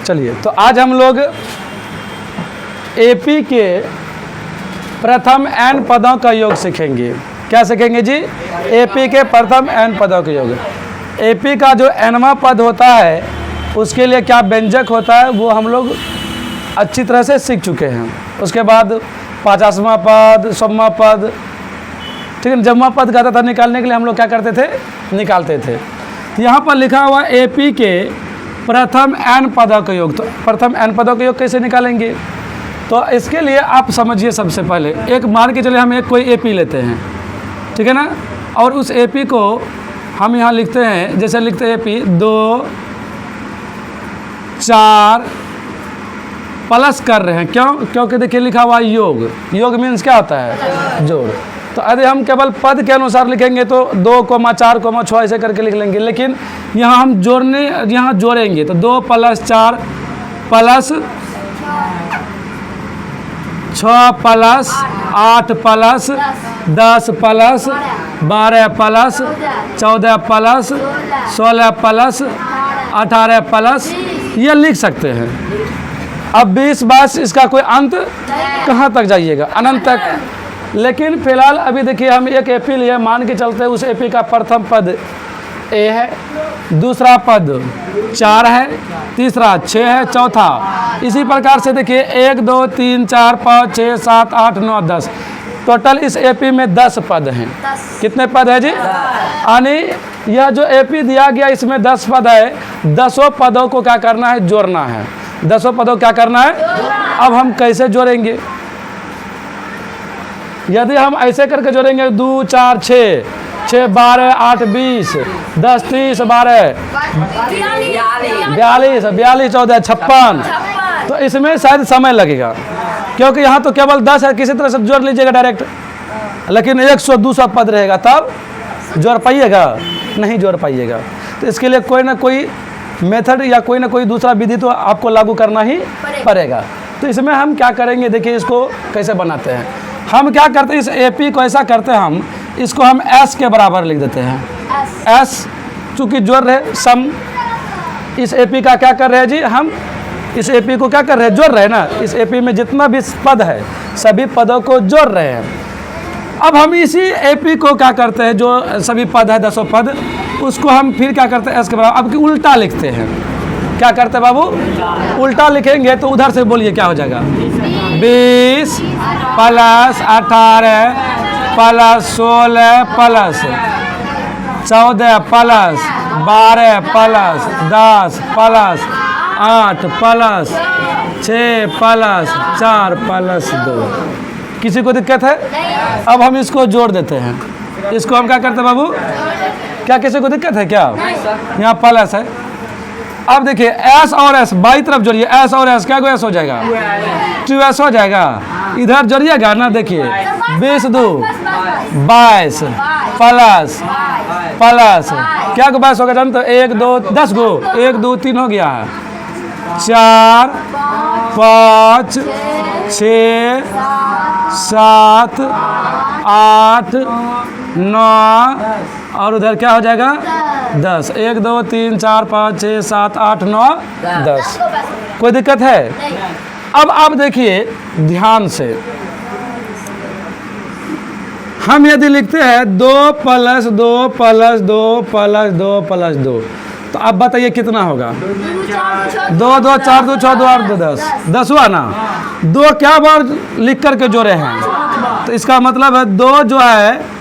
चलिए, तो आज हम लोग एपी के प्रथम n पदों का योग सीखेंगे। क्या सीखेंगे जी? एपी के प्रथम n पदों का योग। एपी का जो nवां पद होता है उसके लिए क्या व्यंजक होता है वो हम लोग अच्छी तरह से सीख चुके हैं। उसके बाद 50वां पद, 100वां पद, ठीक है। जबवां पद का था निकालने के लिए हम लोग क्या करते थे? निकालते थे। तो यहाँ पर लिखा हुआ एपी के प्रथम n पदों का योग। तो प्रथम n पदों का योग कैसे निकालेंगे? तो इसके लिए आप समझिए, सबसे पहले एक मान के चलिए हम एक कोई एपी लेते हैं, ठीक है ना। और उस एपी को हम यहाँ लिखते हैं, जैसे लिखते हैं एपी 2 4 प्लस कर रहे हैं। क्यों? क्योंकि देखिए लिखा हुआ योग। योग मीन्स क्या होता है? जोड़। तो यदि हम केवल पद के अनुसार लिखेंगे तो 2, 4, 6 ऐसे करके लिख लेंगे, लेकिन यहाँ हम यहाँ जोड़ेंगे तो 2 + 4 plus 6 plus 8 plus 10 plus 12 plus 14 plus 16 plus 18 plus ये लिख सकते हैं। अब 20, 22 इसका कोई अंत कहाँ तक जाइएगा? अनंत तक। लेकिन फिलहाल अभी देखिए हम एक एपी लिए, मान के चलते हैं उस एपी का प्रथम पद ए है, दूसरा पद 4 है, तीसरा 6 है, चौथा इसी प्रकार से देखिए 1 2 3 4 5 6 7 8 9 10। टोटल इस एपी में 10 पद हैं। कितने पद है जी? यानी यह जो एपी दिया गया इसमें 10 पद है। 10 पदों को क्या करना है? जोड़ना है। 10 पदों क्या करना है? अब हम कैसे जोड़ेंगे? यदि हम ऐसे करके जोड़ेंगे 2 4 6 6 12 8 20 10 30 12 42 42 14 56, तो इसमें शायद समय लगेगा, क्योंकि यहाँ तो केवल 10 है। किसी तरह से जोड़ लीजिएगा डायरेक्ट, लेकिन 100 200 पद रहेगा तब जोड़ पाइएगा? नहीं जोड़ पाइएगा। तो इसके लिए कोई ना कोई मेथड या कोई ना कोई दूसरा विधि तो आपको लागू करना ही पड़ेगा। तो इसमें हम क्या करेंगे, देखिए इसको कैसे बनाते हैं। हम क्या करते हैं, इस एपी को ऐसा करते हैं, हम इसको हम एस के बराबर लिख देते हैं। एस चूँकि जोड़ रहे सम, इस एपी का क्या कर रहे हैं जी? हम इस एपी को क्या कर रहे हैं? जोड़ रहे हैं ना। इस एपी में जितना भी पद है सभी पदों को जोड़ रहे हैं। अब हम इसी एपी को क्या करते हैं, जो सभी पद है 10 पद, उसको हम फिर क्या करते हैं? एस के बराबर। अब उल्टा लिखते हैं। क्या करते हैं बाबू? उल्टा लिखेंगे तो उधर से बोलिए क्या हो जाएगा? 20 plus 18 plus 16 plus 14 plus 12 plus 10 plus 8 plus 6 plus 4 plus 2। किसी को दिक्कत है? अब हम इसको जोड़ देते हैं। इसको हम क्या करते हैं बाबू? क्या किसी को दिक्कत है क्या? यहाँ प्लस है। अब देखिए एस और एस बाई तरफ जोड़िए। एस और एस क्या एस हो जाएगा? 2s हो जाएगा। इधर जोड़िएगा ना, देखिए 20 2 22 प्लस प्लस क्या को 22 होगा जानते हो? 1 2 10 गो, 1 2 3 हो गया है, 4 5 6 7 8 9 और उधर क्या हो जाएगा? 10। 1 2 3 4 5 6 7 8 9 10। कोई दिक्कत है? अब आप देखिए ध्यान से, हम यदि लिखते हैं 2 प्लस 2 प्लस 2 प्लस 2 प्लस 2, तो आप बताइए कितना होगा? 2 2 4 2 6 2 8 2 10। 10 हुआ ना। 2 क्या बार लिख करके जोड़े हैं, तो इसका मतलब है 2 जो है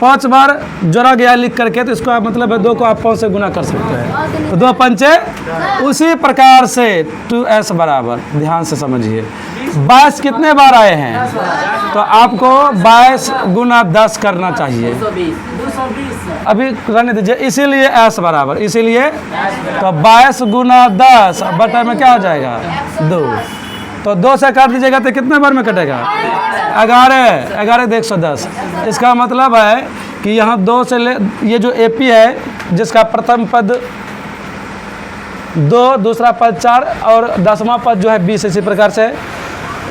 5 बार जोड़ा गया लिख करके, तो इसका मतलब है 2 को आप 5 से गुना कर सकते हैं, तो 2 पंचे। उसी प्रकार से 2s बराबर, ध्यान से समझिए, 22 कितने बार आए हैं? तो आपको 22 गुना 10 करना चाहिए। अभी रहने दीजिए। इसीलिए s बराबर, इसीलिए तो 22 गुना 10 बटा में क्या हो जाएगा? 2। तो 2 से काट दीजिएगा तो कितने बार में कटेगा? 11 11 1 110। इसका मतलब है कि यहाँ 2 से ले, ये जो एपी है जिसका प्रथम पद 2, दूसरा पद 4 और 10वां पद जो है 20, इसी प्रकार से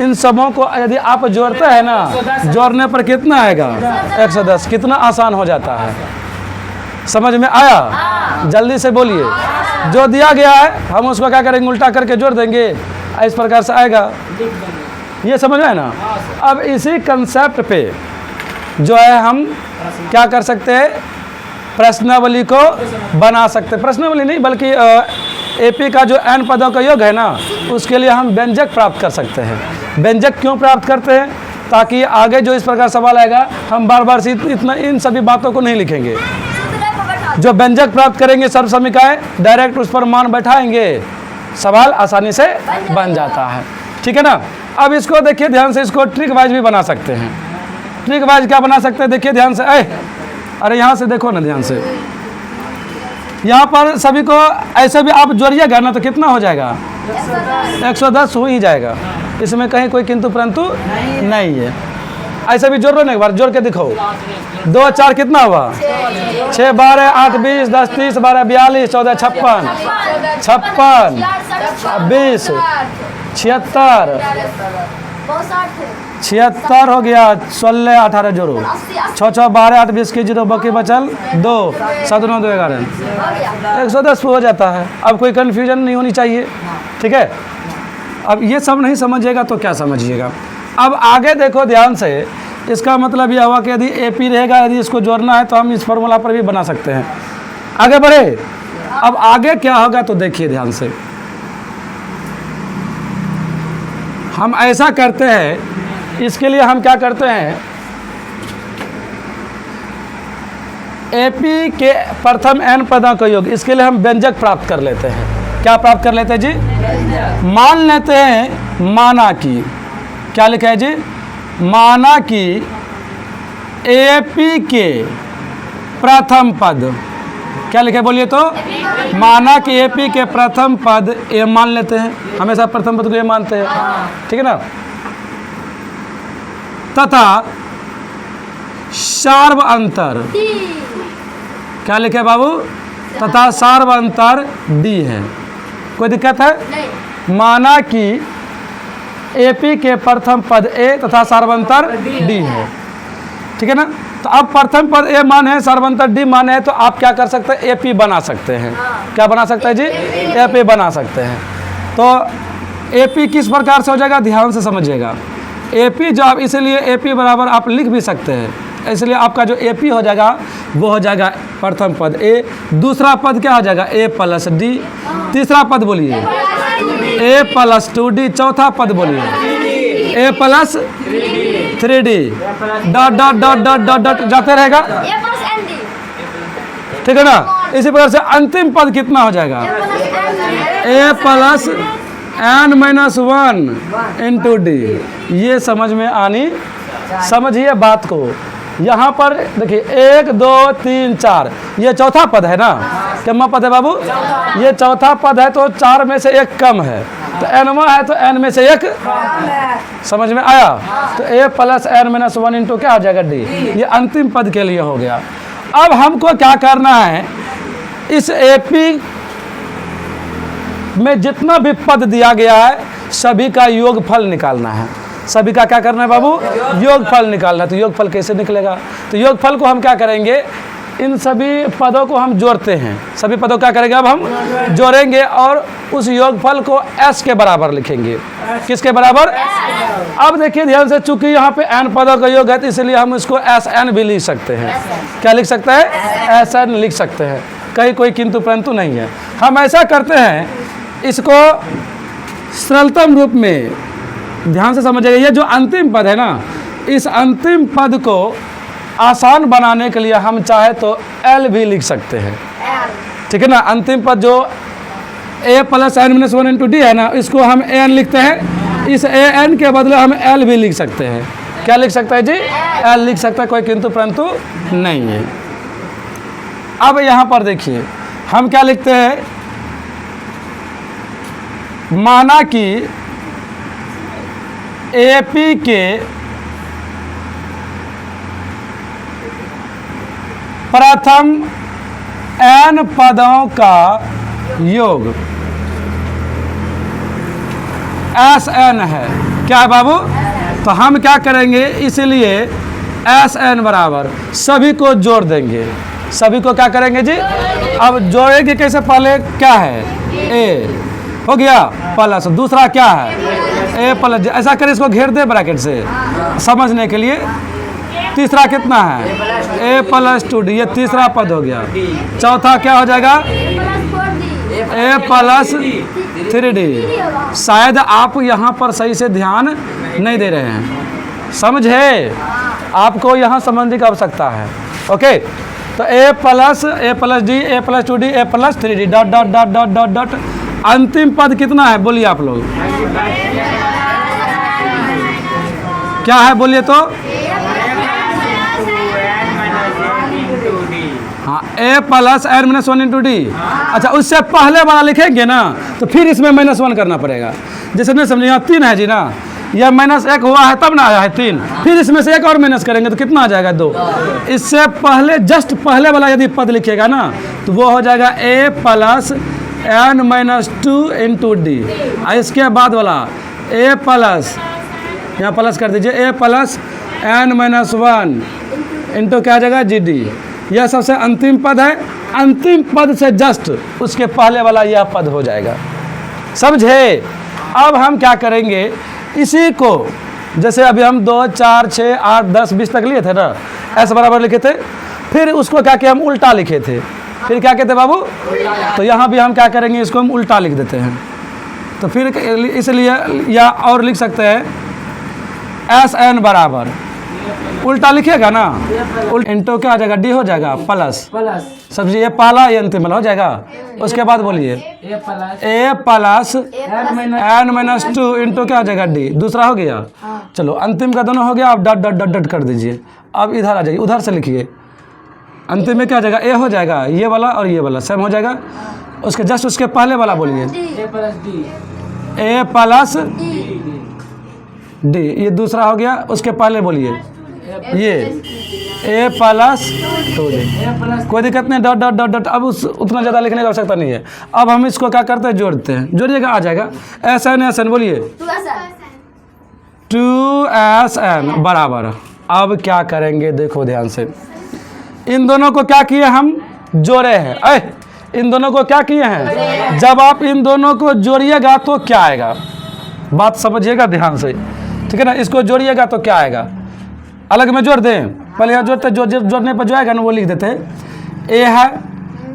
इन सबों को यदि आप जोड़ते हैं ना, जोड़ने पर कितना आएगा? 110। कितना आसान हो जाता है, समझ में आया? जल्दी से बोलिए। जो दिया गया है हम उसको क्या करेंगे, उल्टा करके जोड़ देंगे, इस प्रकार से आएगा। ये समझ में है ना? अब इसी कंसेप्ट पे जो है हम क्या कर सकते हैं, प्रश्नावली को बना सकते हैं। प्रश्नावली नहीं बल्कि एपी का जो n पदों का योग है ना, उसके लिए हम व्यंजक प्राप्त कर सकते हैं। व्यंजक क्यों प्राप्त करते हैं? ताकि आगे जो इस प्रकार सवाल आएगा हम बार बार से इतना इन सभी बातों को नहीं लिखेंगे। जो व्यंजक प्राप्त करेंगे सर्व समीकाएं, डायरेक्ट उस पर मान बैठाएंगे, सवाल आसानी से बन जाता है। ठीक है ना? अब इसको देखिए ध्यान से, इसको ट्रिक वाइज भी बना सकते हैं। ट्रिक वाइज क्या बना सकते हैं, देखिए ध्यान से। अरे यहाँ से देखो ना ध्यान से, यहाँ पर सभी को ऐसे भी आप जोड़िएगा ना तो कितना हो जाएगा, 110 हो ही जाएगा। इसमें कहीं कोई किंतु परंतु नहीं है। ऐसे भी जोड़ लो ना, एक बार जोड़ के दिखाओ। 2 4 कितना हुआ, 6 12 8 20 10 30 12 42 14 56 56 20 76 76 हो गया, 16 18 जोड़ो, 6 6 12 8 20 के 0 बाकी बचल 2 7 9 2 11 110 हो जाता है। अब कोई कन्फ्यूजन नहीं होनी चाहिए। ठीक है? अब ये सब नहीं समझिएगा तो क्या समझिएगा। अब आगे देखो ध्यान से, इसका मतलब यह हुआ कि यदि एपी रहेगा, यदि इसको जोड़ना है तो हम इस फॉर्मूला पर भी बना सकते हैं। आगे बढ़े। अब आगे क्या होगा तो देखिए ध्यान से, हम ऐसा करते हैं, इसके लिए हम क्या करते हैं, एपी के प्रथम n पदों का योग, इसके लिए हम व्यंजक प्राप्त कर लेते हैं। क्या प्राप्त कर लेते हैं जी? मान लेते हैं माना कि, क्या लिखा है जी, माना कि एपी के प्रथम पद, क्या लिखा है बोलिए तो, माना कि एपी के प्रथम पद ए मान लेते हैं, हमेशा प्रथम पद को ए मानते हैं। ठीक है ना? तथा सार्व अंतर, क्या लिखे है बाबू, तथा सार्व अंतर डी है। कोई दिक्कत है? माना कि एपी के प्रथम पद ए तथा सार्वंतर डी है। ठीक है ना? तो अब प्रथम पद ए मान है, सार्वंतर डी मान है, तो आप क्या कर सकते हैं, एपी बना सकते हैं। क्या बना सकते हैं जी? एपी बना सकते हैं। तो एपी किस प्रकार से हो जाएगा, ध्यान से समझिएगा। एपी जो आप, इसलिए एपी बराबर आप लिख भी सकते हैं, इसलिए आपका जो एपी हो जाएगा वो हो जाएगा प्रथम पद ए, दूसरा पद क्या हो जाएगा, ए प्लस डी, तीसरा पद बोलिए ए प्लस 2d, चौथा पद बोलिए a plus 3d, dot dot dot dot dot dot जाते रहेगा। ठीक है ना? इसी प्रकार से अंतिम पद कितना हो जाएगा, a plus n-1 into d. ये समझ में आनी, समझिए बात को। यहाँ पर देखिए 1 2 3 4, ये चौथा पद है ना, कितना पद है बाबू, ये चौथा पद है, तो 4 में से 1 कम है, तो n है तो n में से 1 समझ में आया। तो a प्लस n-1 इंटू क्या हो जाएगा डी। ये अंतिम पद के लिए हो गया। अब हमको क्या करना है, इस एपी में जितना भी पद दिया गया है सभी का योगफल निकालना है। सभी का क्या करना है बाबू, योगफल निकालना है। तो योगफल कैसे निकलेगा, तो योगफल को हम क्या करेंगे, इन सभी पदों को हम जोड़ते हैं। सभी पदों क्या करेंगे, अब हम जोड़ेंगे और उस योगफल को s के बराबर लिखेंगे। किसके बराबर? अब देखिए ध्यान से, चूंकि यहाँ पे n पदों का योग है तो इसलिए हम इसको sn भी लिख सकते हैं। क्या लिख सकते हैं, sn लिख सकते हैं, कहीं कोई किंतु परंतु नहीं है। हम ऐसा करते हैं, इसको सरलतम रूप में ध्यान से समझिएगा। ये जो अंतिम पद है ना, इस अंतिम पद को आसान बनाने के लिए हम चाहे तो एल भी लिख सकते हैं। ठीक है ना? अंतिम पद जो ए प्लस n-1 इंटू डी है ना, इसको हम एन लिखते हैं, इस ए एन के बदले हम एल भी लिख सकते हैं। क्या लिख सकता है जी, एल लिख सकता है, कोई किंतु परंतु नहीं है। अब यहाँ पर देखिए हम क्या लिखते हैं, माना कि एपी के प्रथम n पदों का योग Sn है। क्या है बाबू, तो हम क्या करेंगे, इसलिए Sn बराबर सभी को जोड़ देंगे। सभी को क्या करेंगे जी, अब जोड़ेंगे कैसे, पहले क्या है ए हो गया प्लस, दूसरा क्या है ए प्लस, ऐसा करें इसको घेर दे ब्रैकेट से समझने के लिए। तीसरा कितना है ए प्लस 2d, ये तीसरा पद हो गया। चौथा क्या हो जाएगा ए प्लस 3d। शायद आप यहाँ पर सही से ध्यान नहीं दे रहे हैं, समझे, आपको यहाँ समझने की आवश्यकता है। ओके, तो a plus d, a plus 2d, a plus 3d, dot dot dot dot dot dot. अंतिम पद कितना है बोलिए आप लोग, क्या है बोलिए तो, हाँ a plus n minus 1 into d. अच्छा, उससे पहले वाला लिखेंगे ना तो फिर इसमें -1 करना पड़ेगा। जैसे नहीं समझे, यहाँ 3 है जी ना, यह -1 हुआ है तब ना आया है 3, फिर इसमें से एक और माइनस करेंगे तो कितना आ जाएगा 2। इससे पहले जस्ट पहले वाला यदि पद लिखिएगा ना तो वो हो जाएगा a plus n minus 2 into d. इसके बाद वाला ए प्लस, यहाँ प्लस कर दीजिए, a plus n minus 1 into क्या आ जाएगा जी डी। यह सबसे अंतिम पद है, अंतिम पद से जस्ट उसके पहले वाला यह पद हो जाएगा, समझे। अब हम क्या करेंगे, इसी को जैसे अभी हम 2, 4, 6, 8, 10, 20 तक लिए थे ना, ऐसे बराबर लिखे थे, फिर उसको क्या किया हम उल्टा लिखे थे, फिर क्या कहते बाबू, तो यहाँ भी हम क्या करेंगे, इसको हम उल्टा लिख देते हैं। तो फिर इसलिए या और लिख सकते हैं एस एन बराबर, उल्टा लिखिएगा ना, इंटू क्या आ जाएगा डी हो जाएगा प्लस सब्जी, ये पहला ये अंतिम वाला हो जाएगा। उसके बाद बोलिए a plus n minus 2 into क्या हो जाएगा डी, दूसरा हो गया। चलो अंतिम का दोनों हो गया, आप डॉट डॉट डॉट डॉट कर दीजिए। अब इधर आ जाइए, उधर से लिखिए, अंतिम में क्या हो जाएगा ए हो जाएगा, ये वाला और ये वाला सेम हो जाएगा। उसके जस्ट उसके पहले वाला बोलिए ए प्लस डी, ये दूसरा हो गया। उसके पहले बोलिए ये ए प्लस 2d, कोई दिक्कत नहीं, डॉट डॉट डॉट डॉट। अब उतना ज़्यादा लिखने की आवश्यकता नहीं है। अब हम इसको क्या करते हैं, जोड़ते हैं, जोड़िएगा आ जाएगा एस एन बोलिए 2SN बराबर। अब क्या करेंगे देखो ध्यान से, इन दोनों को क्या किए हम जोड़े हैं, इन दोनों को क्या किए हैं, जब आप इन दोनों को जोड़िएगा तो क्या आएगा, बात समझिएगा ध्यान से, ठीक है ना। इसको जोड़िएगा तो क्या आएगा, अलग में जोड़ दें, पहले यहाँ जोड़ते, जोड़ने पर जो आएगा ना वो लिख देते हैं। ए है,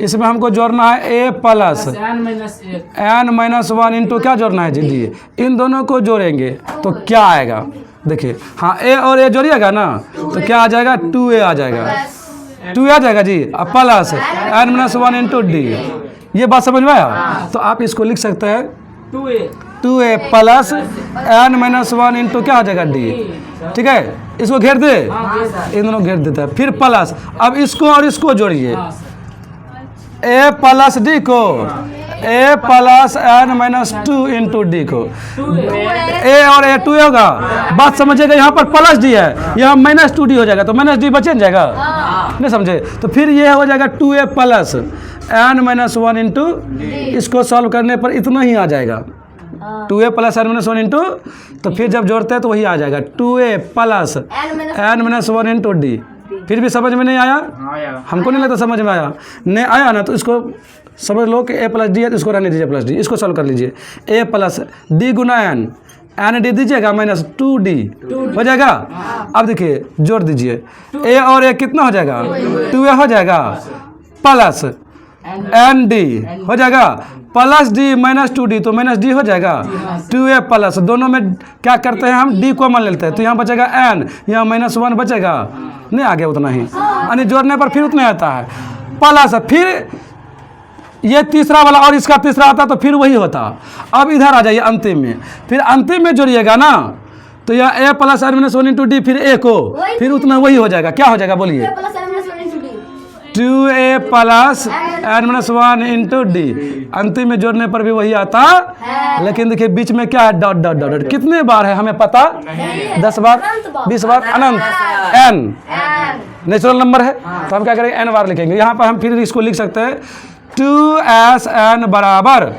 इसमें हमको जोड़ना है ए प्लस एन माइनस 1 इंटू क्या जोड़ना है जी डी। इन दोनों को जोड़ेंगे तो क्या आएगा देखिए, हाँ ए और ए जोड़िएगा ना तो क्या आ जाएगा 2a आ जाएगा, 2 आ जाएगा जी, अब plus n minus 1 into d. ये बात समझ में आया। तो आप इसको लिख सकते हैं 2a plus n minus 1 into क्या हो जाएगा डी, ठीक है। इसको घेर दे, इन दोनों घेर देता है, फिर प्लस। अब इसको और इसको जोड़िए, ए प्लस डी को a plus n minus 2 into d को, ए और ए 2 होगा, बात समझिएगा। यहाँ पर प्लस डी है, यहाँ माइनस 2d हो जाएगा, तो माइनस डी बचे जाएगा, नहीं समझे। तो फिर ये हो जाएगा 2a plus n minus 1 into, इसको सॉल्व करने पर इतना ही आ जाएगा 2a plus n minus 1 into. तो फिर जब जोड़ते हैं तो वही आ जाएगा 2a plus n minus 1 into d. फिर भी समझ में नहीं आया, हमको नहीं लगता समझ में आया, नहीं आया ना तो इसको समझ लो कि ए प्लस डी है तो इसको रहने दीजिए प्लस डी, इसको सॉल्व कर लीजिए। ए प्लस डी गुना एन, एन डी दीजिएगा माइनस 2d हो जाएगा। अब देखिए जोड़ दीजिए, ए और ए कितना हो जाएगा 2a हो जाएगा, प्लस एन डी हो जाएगा, प्लस डी माइनस 2d तो माइनस डी हो जाएगा, 2a प्लस, दोनों में क्या करते हैं हम डी कॉमन लेते हैं तो यहाँ बचेगा एन, यहाँ माइनस 1 बचेगा, नहीं आ गया उतना ही, यानी जोड़ने पर फिर उतना आता है प्लस। फिर ये तीसरा वाला और इसका तीसरा आता तो फिर वही होता। अब इधर आ जाइए अंतिम में, फिर अंतिम में जोड़िएगा ना तो यह a plus n minus 1 into d, फिर ए को फिर उतना वही हो जाएगा, क्या हो जाएगा बोलिए 2a plus n minus 1 into d. अंतिम में जोड़ने पर भी वही आता है, लेकिन देखिए बीच में क्या है डॉट डॉट डॉट। कितने बार है हमें पता, 10 बार 20 बार, अनंत, एन नेचुरल नंबर है तो हम क्या करेंगे n बार लिखेंगे। यहाँ पर हम फिर इसको लिख सकते हैं 2SN बराबर,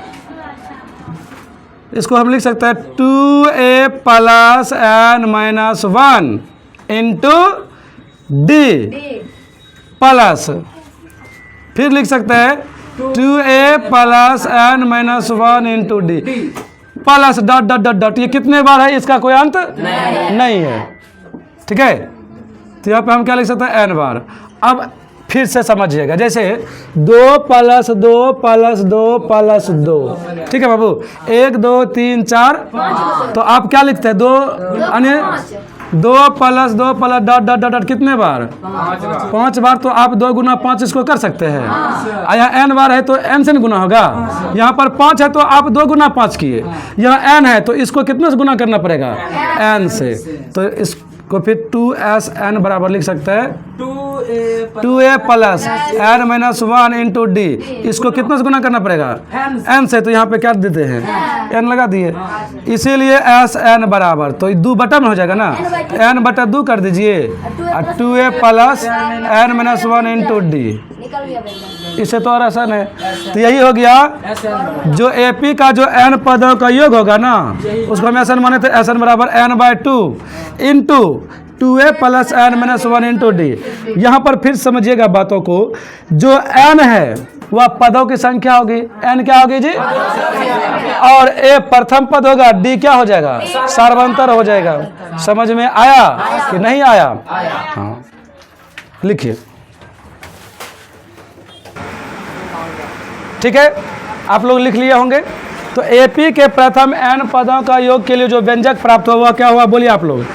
इसको हम लिख सकते हैं 2a plus n minus 1 into d plus फिर लिख सकते हैं 2a plus n minus 1 into d plus dot dot dot dot. ये कितने बार है, इसका कोई अंत नहीं है। ठीक है, तो यहाँ पे हम क्या लिख सकते हैं, n बार। अब फिर से समझिएगा, जैसे 2 प्लस 2 प्लस 2 प्लस 2। ठीक है बाबू, 1 2 3 4, तो आप क्या लिखते हैं, 2 अन्य 2 plus 2 plus dot dot dot dot कितने बार, 5 बार। तो आप 2 गुना 5 इसको कर सकते हैं। यहाँ n बार है तो n से गुना होगा। यहाँ पर 5 है तो आप 2 गुना 5 किए। यहाँ n है तो इसको कितने से गुना करना पड़ेगा, n से। तो इसको फिर 2sn बराबर लिख सकते हैं 2a plus n minus 1 into D. इसको कितना से गुना करना पड़ेगा, n से। तो यहाँ पे क्या देते हैं, n लगा दिए, इसीलिए sn बराबर, तो 2 बटा में हो जाएगा ना, n बटा 2 कर दीजिए, 2a plus n minus 1 into D. इससे तो और आसान है। तो यही हो गया, जो AP का जो n पदों का योग होगा ना, उसको हम SN माने थे, SN बराबर n/2 into 2a plus n minus 1 into D. यहाँ पर फिर समझिएगा बातों को, जो n है वह पदों की संख्या होगी, n क्या होगी जी, और a प्रथम पद होगा, d क्या हो जाएगा, सार्वंतर हो जाएगा। समझ में आया कि नहीं आया? हाँ, लिखिए। ठीक है, आप लोग लिख लिए होंगे। तो AP के प्रथम n पदों का योग के लिए जो व्यंजक प्राप्त हुआ, क्या हुआ, बोलिए आप लोग,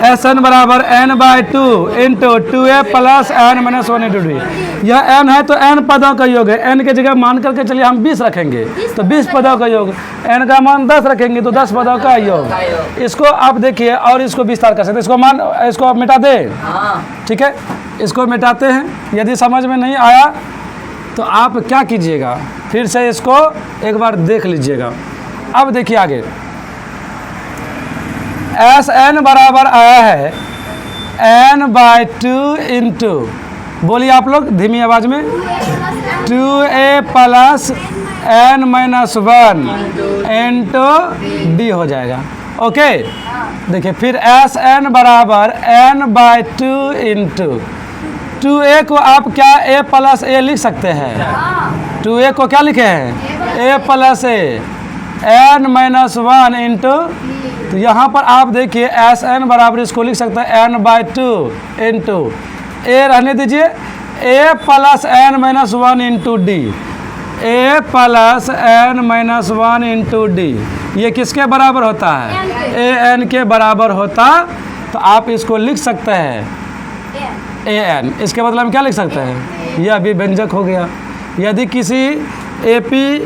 SN बराबर n/2 into 2a plus n minus 1 into D. यह n है तो n पदों का योग है, n के जगह मान करके चलिए हम 20 रखेंगे, तो 20 पदों का योग, n का मान 10 रखेंगे तो 10 पदों का योग। इसको आप देखिए और इसको विस्तार कर सकते हैं, इसको आप मिटा दें। ठीक है, इसको मिटाते हैं। यदि समझ में नहीं आया तो आप क्या कीजिएगा, फिर से इसको एक बार देख लीजिएगा। अब देखिए आगे, SN बराबर आया है n/2 इंटू, बोलिए आप लोग धीमी आवाज में, 2a plus n minus 1 into D हो जाएगा। ओके, देखिए फिर SN बराबर n/2 इंटू 2a को आप क्या a प्लस a लिख सकते हैं। 2a को क्या लिखे हैं, a plus a n minus 1 into, तो यहाँ पर आप देखिए SN बराबर इसको लिख सकते हैं n/2 इंटू a रहने दीजिए, a plus n minus 1 into D, a plus n minus 1 into d. ये किसके बराबर होता है, an के बराबर होता। तो आप इसको लिख सकते हैं an, इसके बदले हम क्या लिख सकते हैं, यह भी व्यंजक हो गया। यदि किसी AP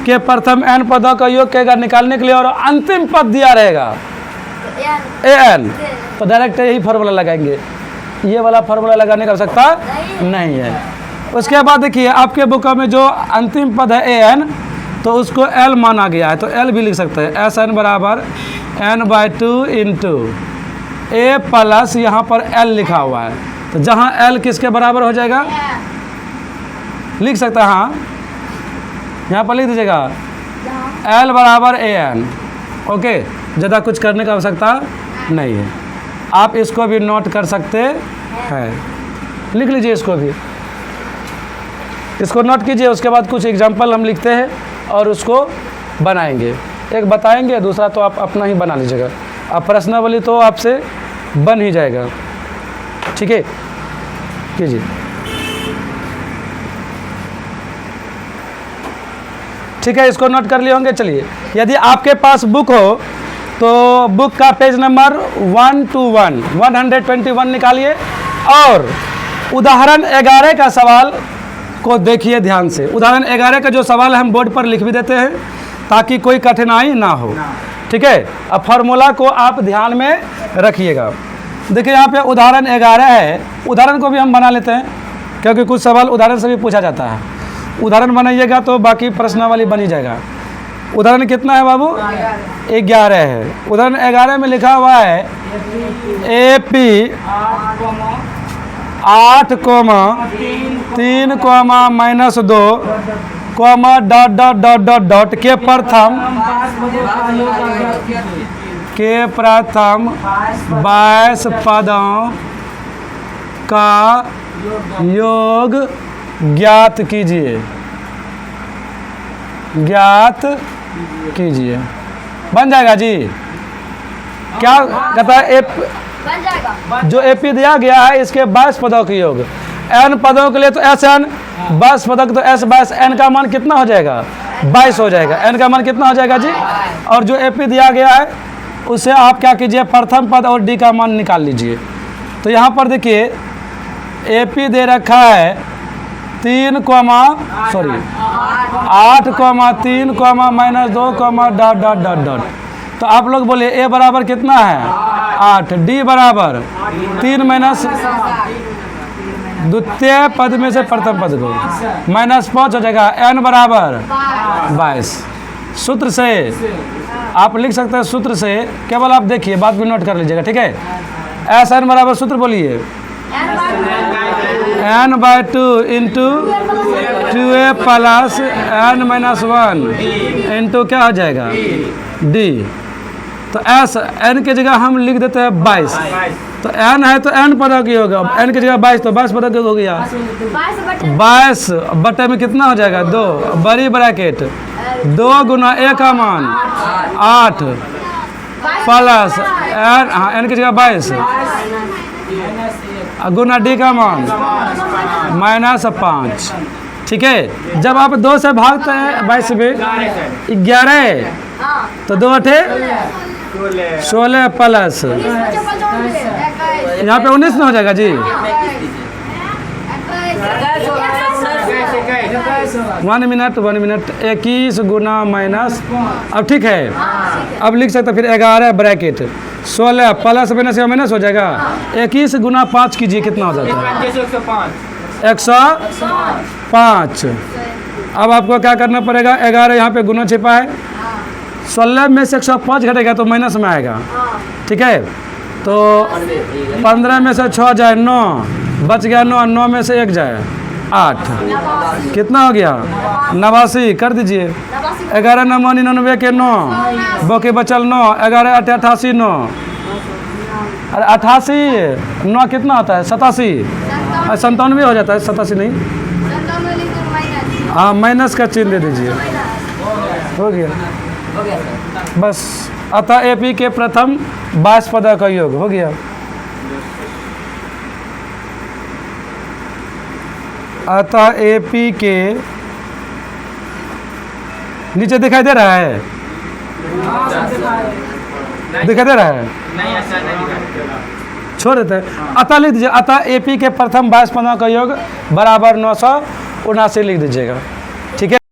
के प्रथम n पदों का योग कहेगा निकालने के लिए और अंतिम पद दिया रहेगा an, तो डायरेक्ट यही फार्मूला लगाएंगे, ये वाला फार्मूला लगाने का आवश्यकता नहीं है। उसके बाद देखिए आपके बुक में जो अंतिम पद है an, तो उसको l माना गया है, तो l भी लिख सकते हैं, SN बराबर n/2 इंटू a प्लस यहाँ पर l लिखा हुआ है, तो जहाँ l किसके बराबर हो जाएगा, लिख सकता है, हाँ यहाँ पर लिख दीजिएगा l बराबर an। ओके, ज़्यादा कुछ करने का आवश्यकता नहीं है। आप इसको भी नोट कर सकते हैं, लिख लीजिए इसको भी, इसको नोट कीजिए। उसके बाद कुछ एग्जाम्पल हम लिखते हैं और उसको बनाएंगे, एक बताएंगे, दूसरा तो आप अपना ही बना लीजिएगा। अब प्रश्नावली तो आपसे बन ही जाएगा। ठीक है, कीजिए। ठीक है, इसको नोट कर लिए होंगे। चलिए, यदि आपके पास बुक हो तो बुक का पेज नंबर 121 निकालिए और उदाहरण 11 का सवाल को देखिए ध्यान से। उदाहरण 11 का जो सवाल है हम बोर्ड पर लिख भी देते हैं ताकि कोई कठिनाई ना हो। ठीक है, अब फार्मूला को आप ध्यान में रखिएगा। देखिए यहाँ पे उदाहरण 11 है, उदाहरण को भी हम बना लेते हैं क्योंकि कुछ सवाल उदाहरण से भी पूछा जाता है। उदाहरण बनाइएगा तो बाकी प्रश्नावली बन ही जाएगा। उदाहरण कितना है बाबू, 11 है। उदाहरण 11 में लिखा हुआ है AP 8, 3, -2, डॉट के प्रथम 22 पदों का योग ज्ञात कीजिए, ज्ञात कीजिए। बन जाएगा जी। क्या कहता है बन जाएगा। जो एपी दिया गया है इसके 22 पदों के योग, एन पदों के लिए तो एस एन 22 पदों तो एस 22, एन का मान कितना हो जाएगा 22 हो जाएगा। एन का मान कितना हो जाएगा जी। और जो एपी दिया गया है उससे आप क्या कीजिए, प्रथम पद और डी का मान निकाल लीजिए। तो यहाँ पर देखिए एपी दे रखा है 8,3, -2, तो आप लोग बोलिए ए बराबर कितना है 8, डी बराबर 3 माइनस द्वितीय पद में से प्रथम पद को -5 हो जाएगा। एन बराबर 22। सूत्र से आप लिख सकते हैं, सूत्र से केवल आप देखिए, बात भी नोट कर लीजिएगा, ठीक है। एस एन बराबर सूत्र बोलिए, n/2 into 2a plus n-1 into क्या हो जाएगा d। तो एस एन की जगह हम लिख देते हैं 22, तो एन है तो एन पदों की होगा, एन की जगह 22 तो 22 पदों की हो गया। 22 बटे में कितना हो जाएगा 2, बड़ी ब्रैकेट 2 गुना ए का मान 8 प्लस एन, हाँ एन की जगह 22 गुना डी का मान -5, ठीक है। जब आप 2 से भागते हैं 22 में 11, तो 2 8 16 प्लस यहाँ पे 19 में हो जाएगा जी। 1 मिनट 21 गुना माइनस, अब ठीक है। अब लिख सकते फिर 11 ब्रैकेट 16 प्लस माइनस हो जाएगा। 21 गुना 5 कीजिए, कितना हो जाता है 105। अब आपको क्या करना पड़ेगा, 11 यहाँ पे गुना छिपा है, 16 में से 105 घटेगा तो माइनस में आएगा, ठीक है। तो 15 में से 6 जाए 9, बच गया 9, 9 में से 1 जाए 8, कितना हो गया 89, कर दीजिए। 11 9 99 के 9, बाकी बचल 9, 11 8 88 9, अरे 88 9 कितना होता है 87, 97 हो जाता है, 87 नहीं, हाँ माइनस का चिन्ह दे दीजिए, हो गया बस। अतः एपी के प्रथम 22 पदों का योग हो गया। अतः एपी के नीचे दिखाई दे रहा है, दिखाई दे रहा है, छोड़ देते हैं। अतः लिख दीजिए, अतः एपी के प्रथम 22 पदों का योग बराबर 979 लिख दीजिएगा, ठीक है।